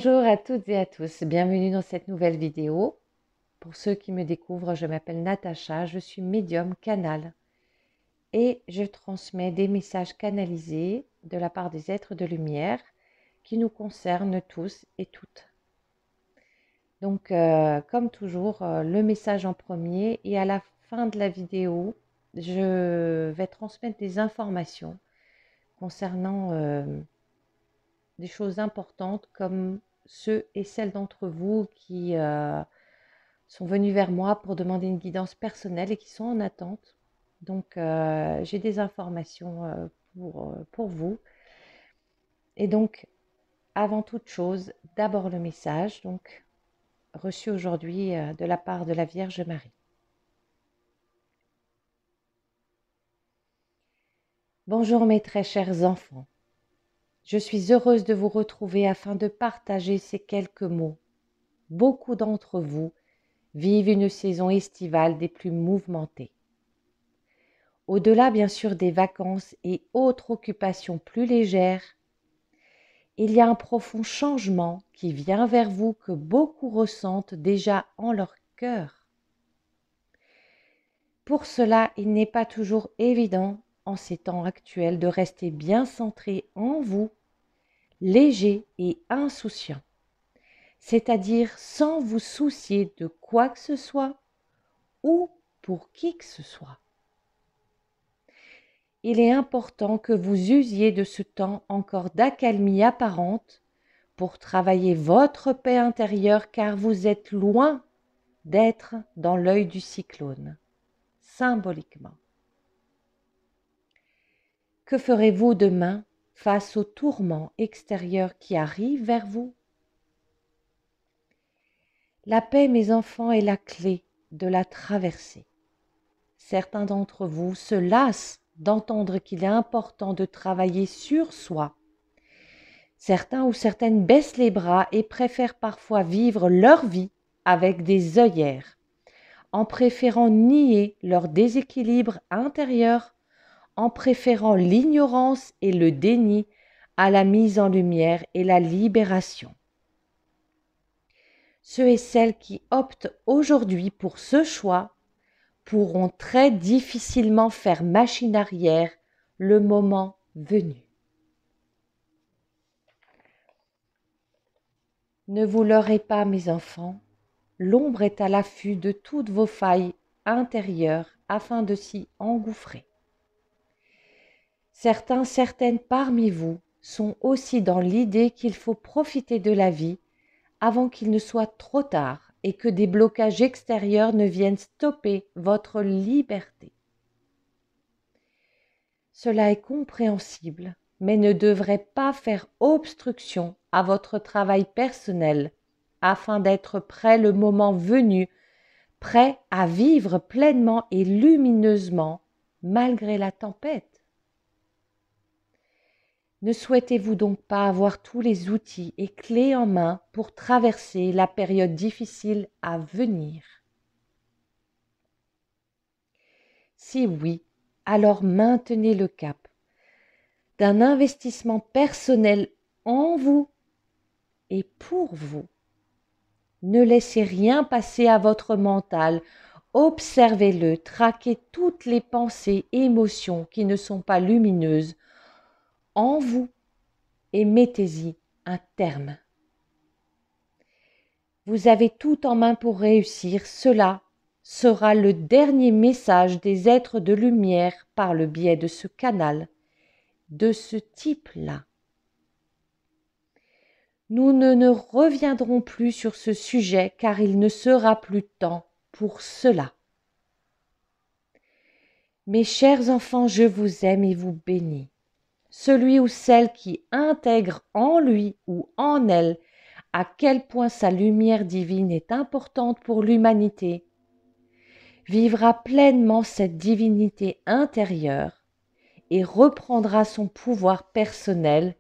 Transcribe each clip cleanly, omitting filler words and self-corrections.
Bonjour à toutes et à tous, bienvenue dans cette nouvelle vidéo. Pour ceux qui me découvrent, je m'appelle Natacha, je suis médium canal et je transmets des messages canalisés de la part des êtres de lumière qui nous concernent tous et toutes. Donc, comme toujours, le message en premier et à la fin de la vidéo, je vais transmettre des informations concernant des choses importantes comme ceux et celles d'entre vous qui sont venus vers moi pour demander une guidance personnelle et qui sont en attente. Donc, j'ai des informations pour vous. Et donc, avant toute chose, d'abord le message, donc reçu aujourd'hui de la part de la Vierge Marie. Bonjour mes très chers enfants. Je suis heureuse de vous retrouver afin de partager ces quelques mots. Beaucoup d'entre vous vivent une saison estivale des plus mouvementées. Au-delà bien sûr des vacances et autres occupations plus légères, il y a un profond changement qui vient vers vous que beaucoup ressentent déjà en leur cœur. Pour cela, il n'est pas toujours évident en ces temps actuels de rester bien centré en vous, léger et insouciant, c'est-à-dire sans vous soucier de quoi que ce soit ou pour qui que ce soit. Il est important que vous usiez de ce temps encore d'accalmie apparente pour travailler votre paix intérieure car vous êtes loin d'être dans l'œil du cyclone, symboliquement. Que ferez-vous demain face aux tourments extérieurs qui arrivent vers vous? La paix, mes enfants, est la clé de la traversée. Certains d'entre vous se lassent d'entendre qu'il est important de travailler sur soi. Certains ou certaines baissent les bras et préfèrent parfois vivre leur vie avec des œillères, en préférant nier leur déséquilibre intérieur, en préférant l'ignorance et le déni à la mise en lumière et la libération. Ceux et celles qui optent aujourd'hui pour ce choix pourront très difficilement faire machine arrière le moment venu. Ne vous leurrez pas, mes enfants, l'ombre est à l'affût de toutes vos failles intérieures afin de s'y engouffrer. Certaines parmi vous sont aussi dans l'idée qu'il faut profiter de la vie avant qu'il ne soit trop tard et que des blocages extérieurs ne viennent stopper votre liberté. Cela est compréhensible, mais ne devrait pas faire obstruction à votre travail personnel afin d'être prêt le moment venu, prêt à vivre pleinement et lumineusement malgré la tempête. Ne souhaitez-vous donc pas avoir tous les outils et clés en main pour traverser la période difficile à venir? Si oui, alors maintenez le cap d'un investissement personnel en vous et pour vous. Ne laissez rien passer à votre mental, observez-le, traquez toutes les pensées et émotions qui ne sont pas lumineuses en vous et mettez-y un terme. Vous avez tout en main pour réussir, cela sera le dernier message des êtres de lumière par le biais de ce canal, de ce type-là. Nous ne reviendrons plus sur ce sujet car il ne sera plus temps pour cela. Mes chers enfants, je vous aime et vous bénis. Celui ou celle qui intègre en lui ou en elle à quel point sa lumière divine est importante pour l'humanité, vivra pleinement cette divinité intérieure et reprendra son pouvoir personnel,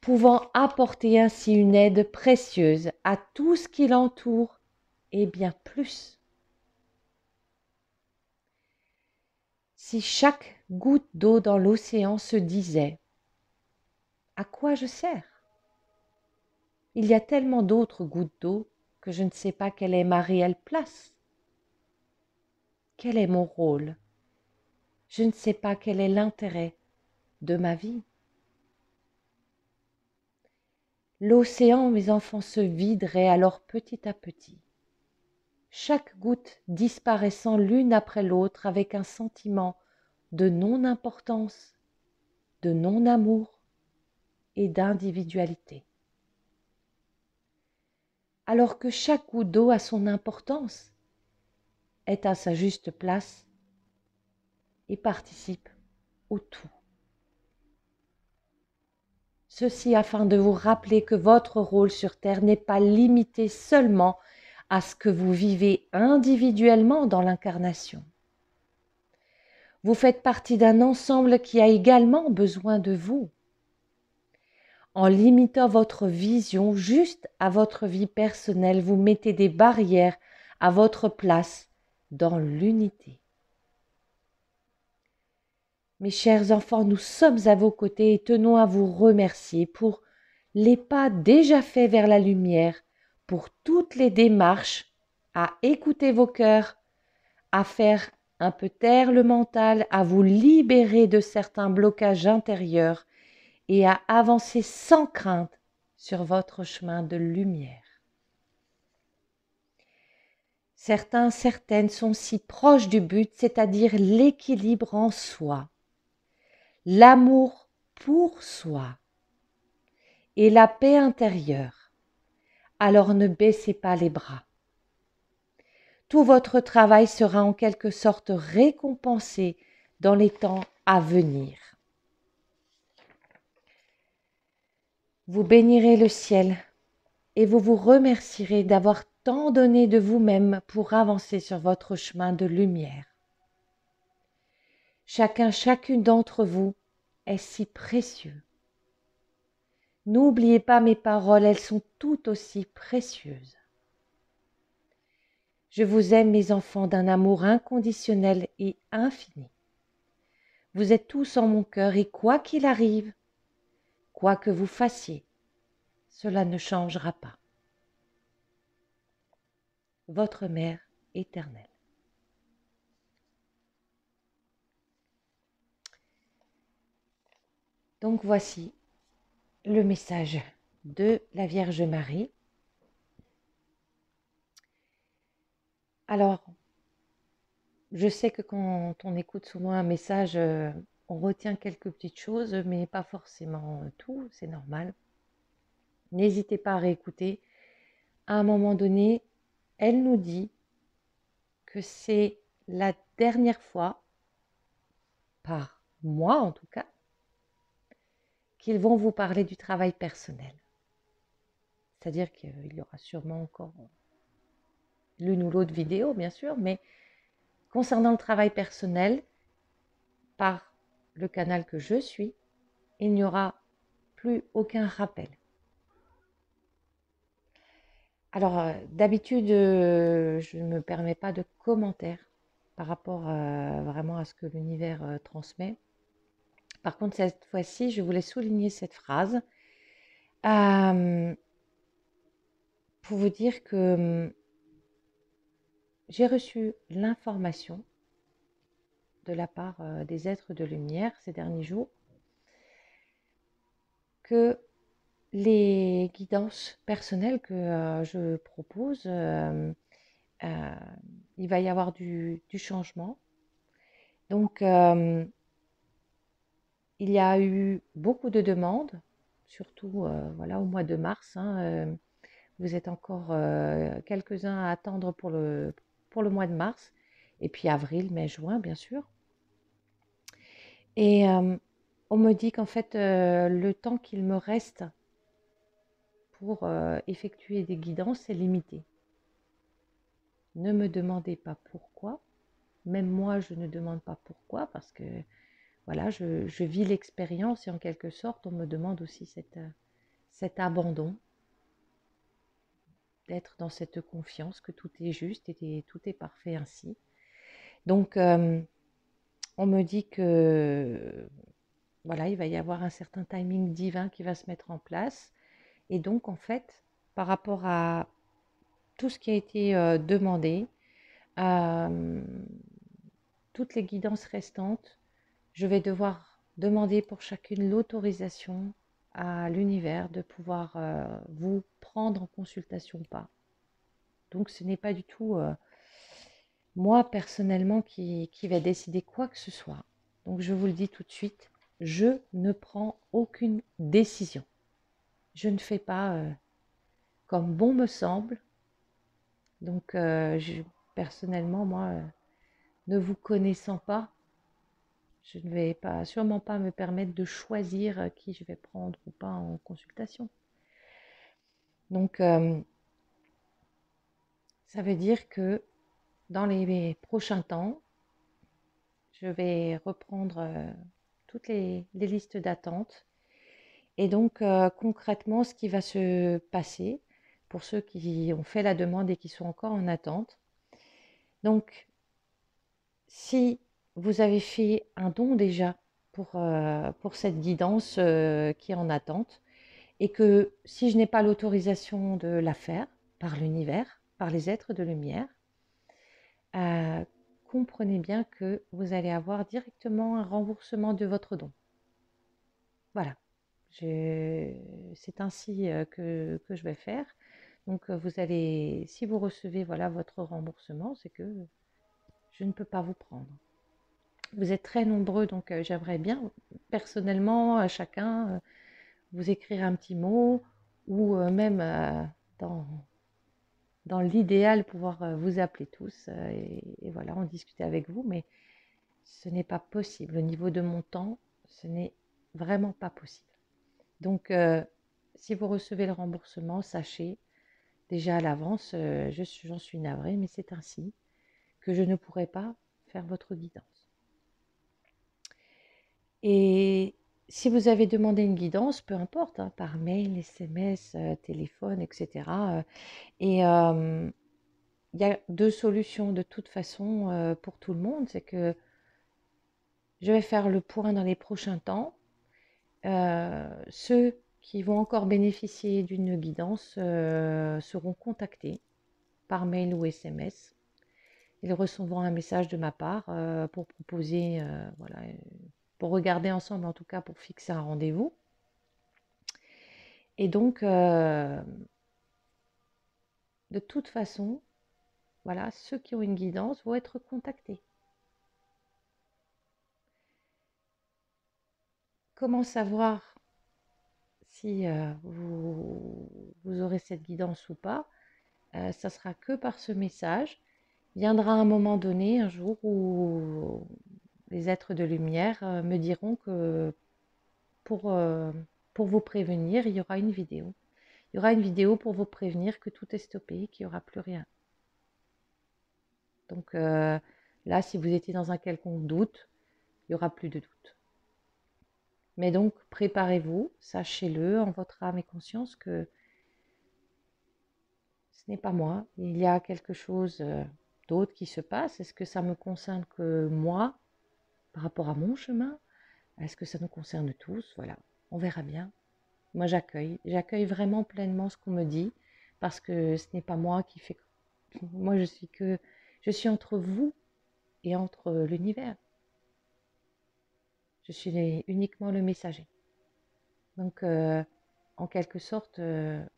pouvant apporter ainsi une aide précieuse à tout ce qui l'entoure et bien plus. Si chaque goutte d'eau dans l'océan se disait « À quoi je sers ?» il y a tellement d'autres gouttes d'eau que je ne sais pas quelle est ma réelle place. Quel est mon rôle? Je ne sais pas quel est l'intérêt de ma vie. L'océan, mes enfants, se viderait alors petit à petit, chaque goutte disparaissant l'une après l'autre avec un sentiment de non-importance, de non-amour et d'individualité. Alors que chaque goutte d'eau a son importance, est à sa juste place et participe au tout. Ceci afin de vous rappeler que votre rôle sur Terre n'est pas limité seulement à ce que vous vivez individuellement dans l'incarnation. Vous faites partie d'un ensemble qui a également besoin de vous. En limitant votre vision juste à votre vie personnelle, vous mettez des barrières à votre place dans l'unité. Mes chers enfants, nous sommes à vos côtés et tenons à vous remercier pour les pas déjà faits vers la lumière, pour toutes les démarches à écouter vos cœurs, à faire un peu taire le mental, à vous libérer de certains blocages intérieurs et à avancer sans crainte sur votre chemin de lumière. Certaines sont si proches du but, c'est-à-dire l'équilibre en soi, l'amour pour soi et la paix intérieure. Alors ne baissez pas les bras. Tout votre travail sera en quelque sorte récompensé dans les temps à venir. Vous bénirez le ciel et vous vous remercierez d'avoir tant donné de vous-même pour avancer sur votre chemin de lumière. Chacune d'entre vous est si précieux. N'oubliez pas mes paroles, elles sont tout aussi précieuses. Je vous aime, mes enfants, d'un amour inconditionnel et infini. Vous êtes tous en mon cœur et quoi qu'il arrive, quoi que vous fassiez, cela ne changera pas. Votre Mère éternelle. Donc voici le message de la Vierge Marie. Alors, je sais que quand on écoute souvent un message, on retient quelques petites choses, mais pas forcément tout, c'est normal. N'hésitez pas à réécouter. À un moment donné, elle nous dit que c'est la dernière fois, par moi en tout cas, qu'ils vont vous parler du travail personnel. C'est-à-dire qu'il y aura sûrement encore l'une ou l'autre vidéo, bien sûr, mais concernant le travail personnel, par le canal que je suis, il n'y aura plus aucun rappel. Alors, d'habitude, je ne me permets pas de commentaires par rapport vraiment à ce que l'univers transmet. Par contre, cette fois-ci, je voulais souligner cette phrase pour vous dire que j'ai reçu l'information de la part des êtres de lumière ces derniers jours que les guidances personnelles que je propose, il va y avoir du changement. Donc, il y a eu beaucoup de demandes, surtout voilà, au mois de mars. Vous êtes encore quelques-uns à attendre pour le mois de mars. Et puis avril, mai, juin, bien sûr. Et on me dit qu'en fait, le temps qu'il me reste pour effectuer des guidances est limité. Ne me demandez pas pourquoi. Même moi, je ne demande pas pourquoi, parce que voilà, je vis l'expérience et en quelque sorte, on me demande aussi cet abandon, d'être dans cette confiance que tout est juste et tout est parfait ainsi. Donc, on me dit que voilà, il va y avoir un certain timing divin qui va se mettre en place. Et donc, en fait, par rapport à tout ce qui a été demandé, euh, toutes les guidances restantes, je vais devoir demander pour chacune l'autorisation à l'univers de pouvoir vous prendre en consultation ou pas. Donc ce n'est pas du tout moi personnellement qui vais décider quoi que ce soit. Donc je vous le dis tout de suite, je ne prends aucune décision. Je ne fais pas comme bon me semble. Donc personnellement, moi, ne vous connaissant pas, je ne vais pas, sûrement pas me permettre de choisir qui je vais prendre ou pas en consultation. Donc ça veut dire que dans les prochains temps, je vais reprendre toutes les listes d'attente. Et donc, concrètement, ce qui va se passer pour ceux qui ont fait la demande et qui sont encore en attente. Donc, si vous avez fait un don déjà pour cette guidance qui est en attente, et que si je n'ai pas l'autorisation de la faire par l'univers, par les êtres de lumière, euh, comprenez bien que vous allez avoir directement un remboursement de votre don. Voilà, c'est ainsi que je vais faire. Donc vous allez, si vous recevez voilà votre remboursement, c'est que je ne peux pas vous prendre. Vous êtes très nombreux, donc j'aimerais bien personnellement à chacun vous écrire un petit mot ou même dans, dans l'idéal pouvoir vous appeler tous et voilà, en discuter avec vous, mais ce n'est pas possible. Au niveau de mon temps, ce n'est vraiment pas possible. Donc, si vous recevez le remboursement, sachez déjà à l'avance, j'en suis navrée, mais c'est ainsi que je ne pourrai pas faire votre guidance. Et si vous avez demandé une guidance, peu importe, hein, par mail, SMS, téléphone, etc. Et il y a deux solutions de toute façon pour tout le monde. C'est que je vais faire le point dans les prochains temps. Ceux qui vont encore bénéficier d'une guidance seront contactés par mail ou SMS. Ils recevront un message de ma part pour proposer, voilà, pour regarder ensemble en tout cas, pour fixer un rendez-vous. Et donc, de toute façon, voilà, ceux qui ont une guidance vont être contactés. Comment savoir si vous aurez cette guidance ou pas? Ça sera que par ce message. Viendra un moment donné, un jour, où les êtres de lumière me diront que pour, euh, pour vous prévenir, il y aura une vidéo. Il y aura une vidéo pour vous prévenir que tout est stoppé, qu'il n'y aura plus rien. Donc là, si vous étiez dans un quelconque doute, il n'y aura plus de doute. Mais donc, préparez-vous, sachez-le en votre âme et conscience que ce n'est pas moi. Il y a quelque chose d'autre qui se passe. Est-ce que ça me concerne que moi, par rapport à mon chemin? Est-ce que ça nous concerne tous? Voilà, on verra bien. Moi, j'accueille vraiment pleinement ce qu'on me dit parce que ce n'est pas moi qui fais. Moi, je suis entre vous et entre l'univers. Je suis uniquement le messager. Donc, en quelque sorte, je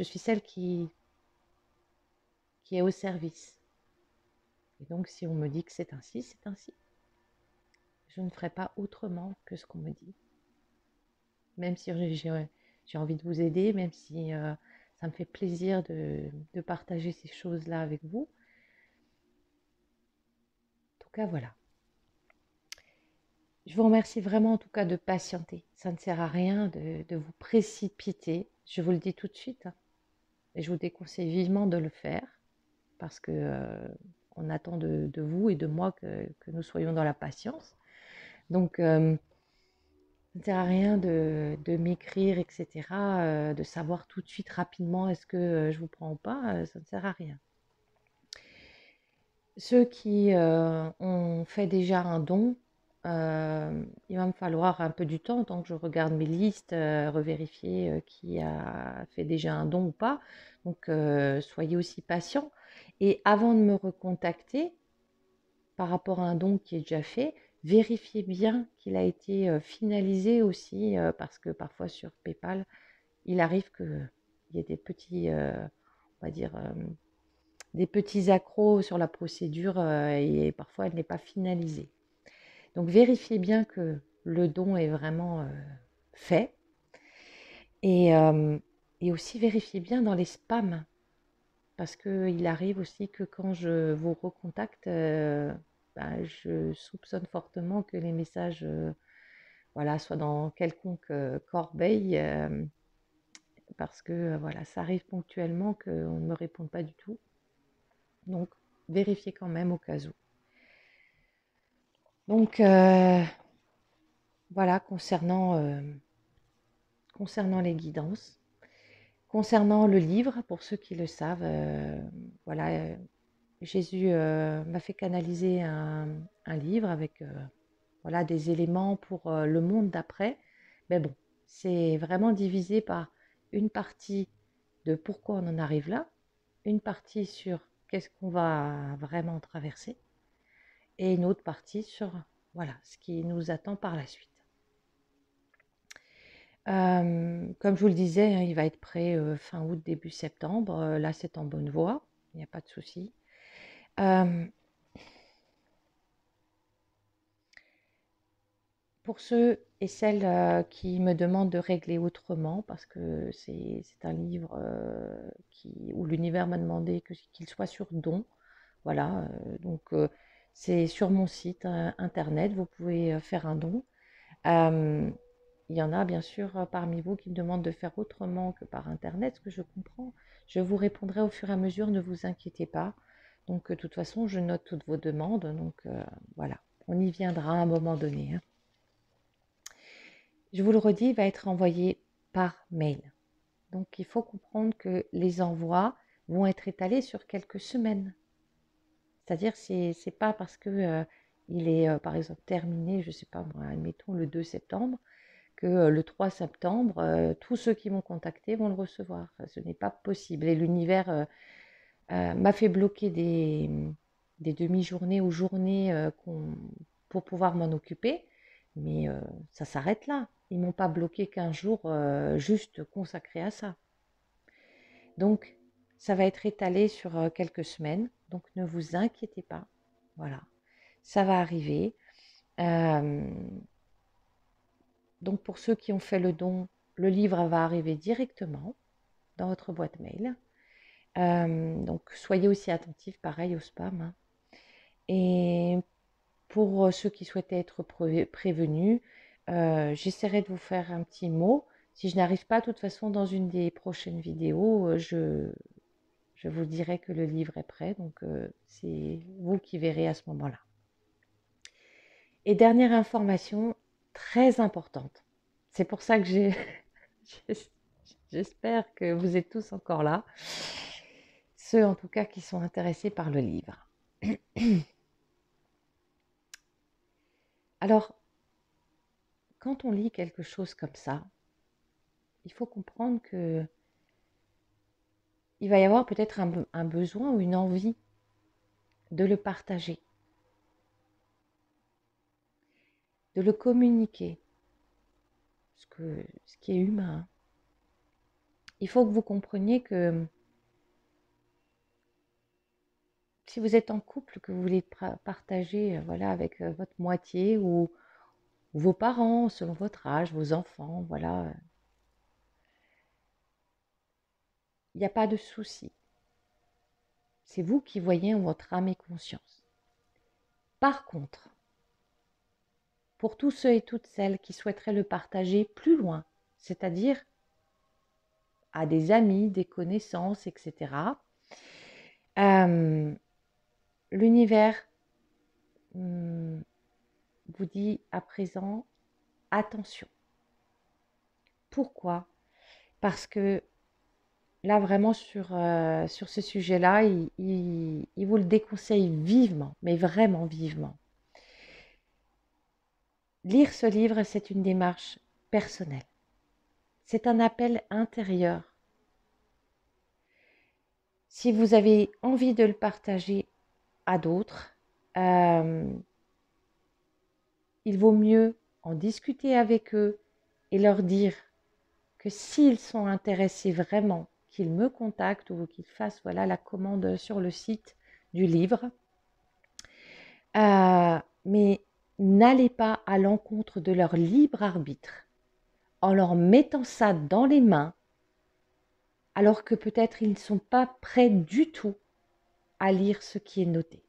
suis celle qui est au service. Et donc, si on me dit que c'est ainsi, c'est ainsi. Je ne ferai pas autrement que ce qu'on me dit. Même si j'ai envie de vous aider, même si ça me fait plaisir de partager ces choses-là avec vous. En tout cas, voilà. Je vous remercie vraiment en tout cas de patienter. Ça ne sert à rien de vous précipiter. Je vous le dis tout de suite. Hein. Et je vous déconseille vivement de le faire parce que on attend de vous et de moi que nous soyons dans la patience. Donc, ça ne sert à rien de m'écrire, etc., de savoir tout de suite rapidement est-ce que je vous prends ou pas, ça ne sert à rien. Ceux qui ont fait déjà un don, il va me falloir un peu du temps, tant que je regarde mes listes, revérifier qui a fait déjà un don ou pas. Donc, soyez aussi patient. Et avant de me recontacter, par rapport à un don qui est déjà fait, vérifiez bien qu'il a été finalisé aussi, parce que parfois sur PayPal, il arrive qu'il y ait des petits, on va dire, des petits accros sur la procédure et parfois elle n'est pas finalisée. Donc vérifiez bien que le don est vraiment fait et aussi vérifiez bien dans les spams parce qu'il arrive aussi que quand je vous recontacte, je soupçonne fortement que les messages voilà, soient dans quelconque corbeille parce que voilà, ça arrive ponctuellement qu'on ne me réponde pas du tout. Donc vérifiez quand même au cas où. Donc voilà, concernant les guidances. Concernant le livre, pour ceux qui le savent, voilà, Jésus m'a fait canaliser un livre avec voilà, des éléments pour le monde d'après. Mais bon, c'est vraiment divisé par une partie de pourquoi on en arrive là, une partie sur qu'est-ce qu'on va vraiment traverser, et une autre partie sur voilà, ce qui nous attend par la suite. Comme je vous le disais, hein, il va être prêt fin août, début septembre. Là, c'est en bonne voie, il n'y a pas de souci. Pour ceux et celles qui me demandent de régler autrement, parce que c'est un livre où l'univers m'a demandé qu'il soit sur don. Voilà, donc c'est sur mon site internet, vous pouvez faire un don. Il y en a bien sûr parmi vous qui me demandent de faire autrement que par internet, ce que je comprends. Je vous répondrai au fur et à mesure, ne vous inquiétez pas. Donc de toute façon, je note toutes vos demandes, donc voilà, on y viendra à un moment donné, hein. Je vous le redis, il va être envoyé par mail. Donc il faut comprendre que les envois vont être étalés sur quelques semaines. C'est-à-dire c'est pas parce que il est par exemple terminé, je sais pas moi, admettons le 2 septembre, que le 3 septembre, tous ceux qui m'ont contacté vont le recevoir. Ce n'est pas possible. Et l'univers m'a fait bloquer des demi-journées ou journées pour pouvoir m'en occuper, mais ça s'arrête là. Ils m'ont pas bloqué qu'un jour juste consacré à ça. Donc, ça va être étalé sur quelques semaines, donc ne vous inquiétez pas. Voilà, ça va arriver. Donc, pour ceux qui ont fait le don, le livre va arriver directement dans votre boîte mail. Donc, soyez aussi attentifs, pareil, au spam, hein. Et pour ceux qui souhaitaient être prévenus, j'essaierai de vous faire un petit mot. Si je n'arrive pas, de toute façon, dans une des prochaines vidéos, je vous dirai que le livre est prêt. Donc, c'est vous qui verrez à ce moment-là. Et dernière information très importante. C'est pour ça que j'espère que vous êtes tous encore là. Ceux, en tout cas, qui sont intéressés par le livre. Alors, quand on lit quelque chose comme ça, il faut comprendre que il va y avoir peut-être un besoin ou une envie de le partager, de le communiquer, ce qui est humain. Il faut que vous compreniez que si vous êtes en couple, que vous voulez partager voilà, avec votre moitié ou vos parents, selon votre âge, vos enfants, voilà, il n'y a pas de souci. C'est vous qui voyez en votre âme et conscience. Par contre, pour tous ceux et toutes celles qui souhaiteraient le partager plus loin, c'est-à-dire à des amis, des connaissances, etc., l'univers vous dit à présent, attention. Pourquoi? Parce que là, vraiment, sur ce sujet-là, il vous le déconseille vivement, mais vraiment vivement. lire ce livre, c'est une démarche personnelle. C'est un appel intérieur. Si vous avez envie de le partager à d'autres, il vaut mieux en discuter avec eux et leur dire que s'ils sont intéressés vraiment, qu'ils me contactent ou qu'ils fassent voilà, la commande sur le site du livre. Mais n'allez pas à l'encontre de leur libre arbitre en leur mettant ça dans les mains alors que peut-être ils ne sont pas prêts du tout à lire ce qui est noté.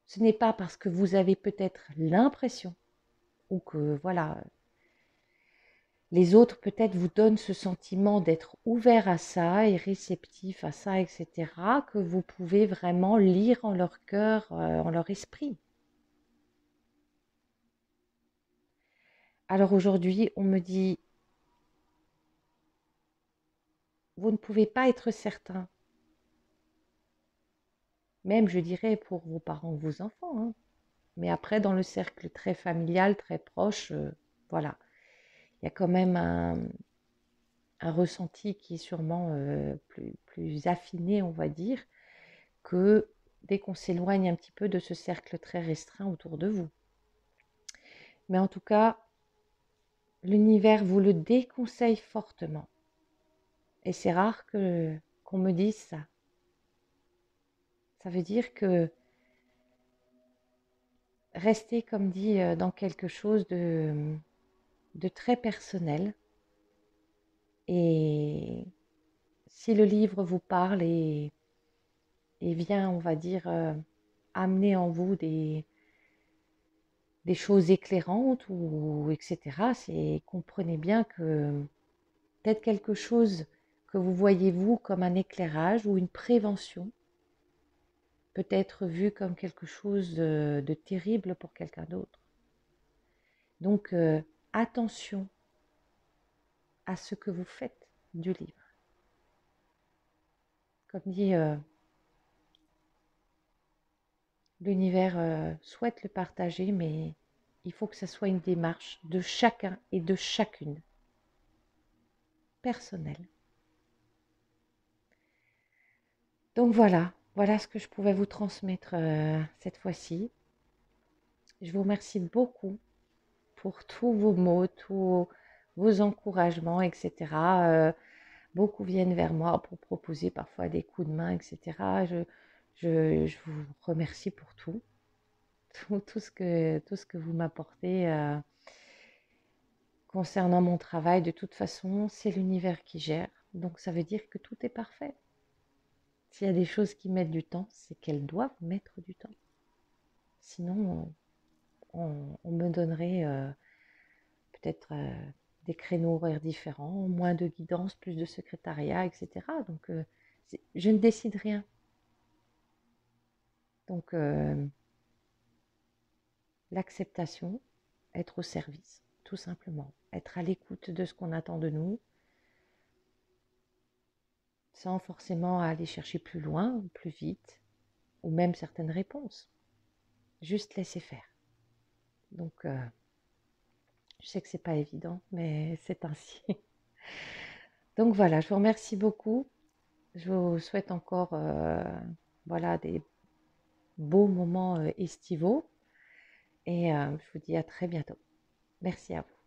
Ce n'est pas parce que vous avez peut-être l'impression ou que voilà, les autres peut-être vous donnent ce sentiment d'être ouvert à ça et réceptif à ça, etc., que vous pouvez vraiment lire en leur cœur, en leur esprit. Alors aujourd'hui, on me dit, vous ne pouvez pas être certain, même je dirais pour vos parents ou vos enfants, hein. Mais après dans le cercle très familial, très proche, voilà, il y a quand même un ressenti qui est sûrement plus affiné, on va dire, que dès qu'on s'éloigne un petit peu de ce cercle très restreint autour de vous. Mais en tout cas, l'univers vous le déconseille fortement. Et c'est rare qu'on me dise ça. Ça veut dire que restez, comme dit, dans quelque chose de très personnel. Et si le livre vous parle et vient, on va dire, amener en vous des choses éclairantes ou etc., comprenez bien que peut-être quelque chose que vous voyez vous comme un éclairage ou une prévention peut être vu comme quelque chose de terrible pour quelqu'un d'autre. Donc attention à ce que vous faites du livre. Comme dit, l'univers souhaite le partager, mais il faut que ça soit une démarche de chacun et de chacune, personnelle. Donc voilà ce que je pouvais vous transmettre cette fois-ci. Je vous remercie beaucoup pour tous vos mots, tous vos encouragements, etc. Beaucoup viennent vers moi pour proposer parfois des coups de main, etc. Je vous remercie pour tout ce que vous m'apportez concernant mon travail. De toute façon, c'est l'univers qui gère, donc ça veut dire que tout est parfait. S'il y a des choses qui mettent du temps, c'est qu'elles doivent mettre du temps. Sinon, on me donnerait peut-être des créneaux horaires différents, moins de guidance, plus de secrétariat, etc. Donc, je ne décide rien. Donc, l'acceptation, être au service, tout simplement. Être à l'écoute de ce qu'on attend de nous, sans forcément aller chercher plus loin, plus vite, ou même certaines réponses. Juste laisser faire. Donc, je sais que c'est pas évident, mais c'est ainsi. Donc voilà, je vous remercie beaucoup. Je vous souhaite encore voilà, des beaux moments estivaux et je vous dis à très bientôt. Merci à vous.